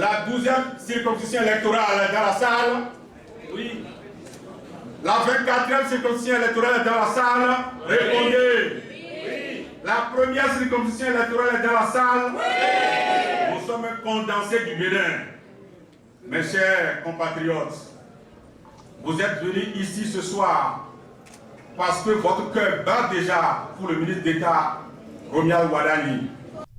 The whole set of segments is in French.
La 12e circonscription électorale est dans la salle. Oui. La 24e circonscription électorale est dans la salle. Répondez. Oui. La première circonscription électorale est dans la salle. Oui. Nous sommes condensés du Bénin. Mes chers compatriotes, vous êtes venus ici ce soir parce que votre cœur bat déjà pour le ministre d'État, Romuald Wadani.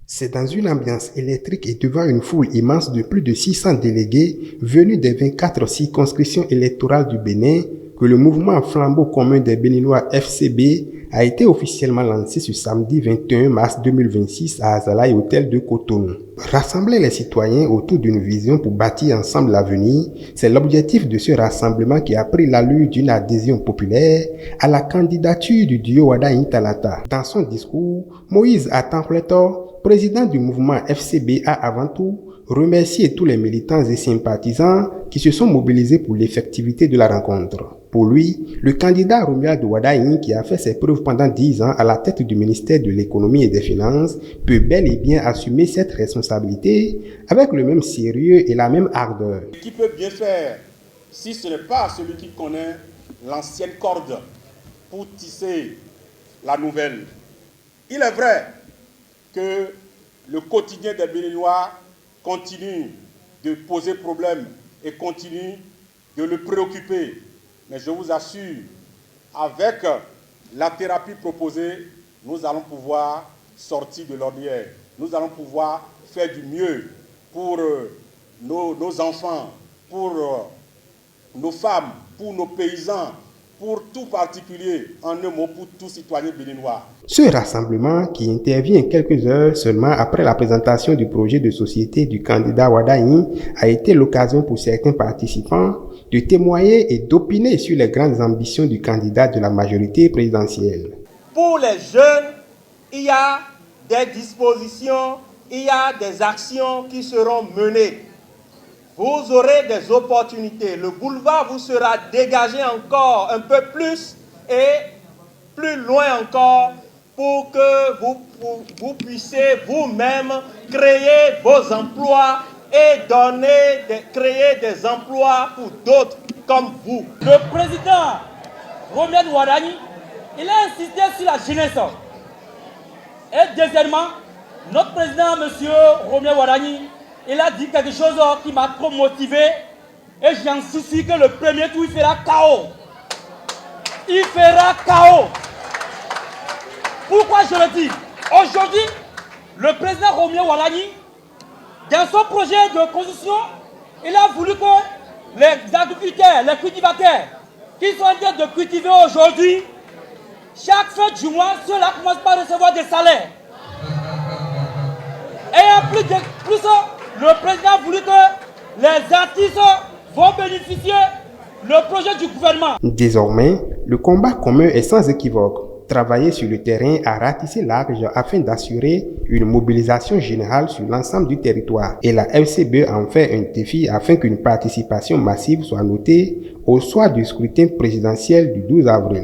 C'est dans une ambiance électrique et devant une foule immense de plus de 600 délégués venus des 24 circonscriptions électorales du Bénin que le mouvement Flambeau commun des Béninois FCB a été officiellement lancé ce samedi 21 mars 2026 à Azalaï Hôtel de Cotonou. Rassembler les citoyens autour d'une vision pour bâtir ensemble l'avenir, c'est l'objectif de ce rassemblement qui a pris l'allure d'une adhésion populaire à la candidature du duo Wada-Intalata. Dans son discours, Moïse Atankleto, président du mouvement FCB, a avant tout remercié tous les militants et sympathisants qui se sont mobilisés pour l'effectivité de la rencontre. Pour lui, le candidat Romuald Wadani, qui a fait ses preuves pendant 10 ans à la tête du ministère de l'économie et des finances, peut bel et bien assumer cette responsabilité avec le même sérieux et la même ardeur. Qui peut bien faire si ce n'est pas celui qui connaît l'ancienne corde pour tisser la nouvelle? Il est vrai que le quotidien des Béninois continue de poser problème et continue de le préoccuper. Mais je vous assure, avec la thérapie proposée, nous allons pouvoir sortir de l'ornière. Nous allons pouvoir faire du mieux pour nos enfants, pour nos femmes, pour nos paysans, pour tout particulier, en un mot, pour tout citoyen béninois. Ce rassemblement, qui intervient quelques heures seulement après la présentation du projet de société du candidat Wadani, a été l'occasion pour certains participants de témoigner et d'opiner sur les grandes ambitions du candidat de la majorité présidentielle. Pour les jeunes, il y a des dispositions, il y a des actions qui seront menées. Vous aurez des opportunités. Le boulevard vous sera dégagé encore un peu plus et plus loin encore pour que vous puissiez vous-même créer vos emplois et créer des emplois pour d'autres comme vous. Le président Romuald Wadani, il a insisté sur la jeunesse. Et deuxièmement, notre président, M. Romuald Wadani, il a dit quelque chose qui m'a trop motivé et j'en suis sûr que le premier tour, il fera KO. Il fera KO. Pourquoi je le dis? Aujourd'hui, le président Romuald Wadani, dans son projet de constitution, il a voulu que les agriculteurs, les cultivateurs, qui sont en train de cultiver aujourd'hui, chaque fin du mois, ceux-là commencent par recevoir des salaires. Et en plus, le président a voulu que les artistes vont bénéficier le projet du gouvernement. Désormais, le combat commun est sans équivoque. Travailler sur le terrain à ratisser large afin d'assurer une mobilisation générale sur l'ensemble du territoire. Et la FCB en fait un défi afin qu'une participation massive soit notée au soir du scrutin présidentiel du 12 avril.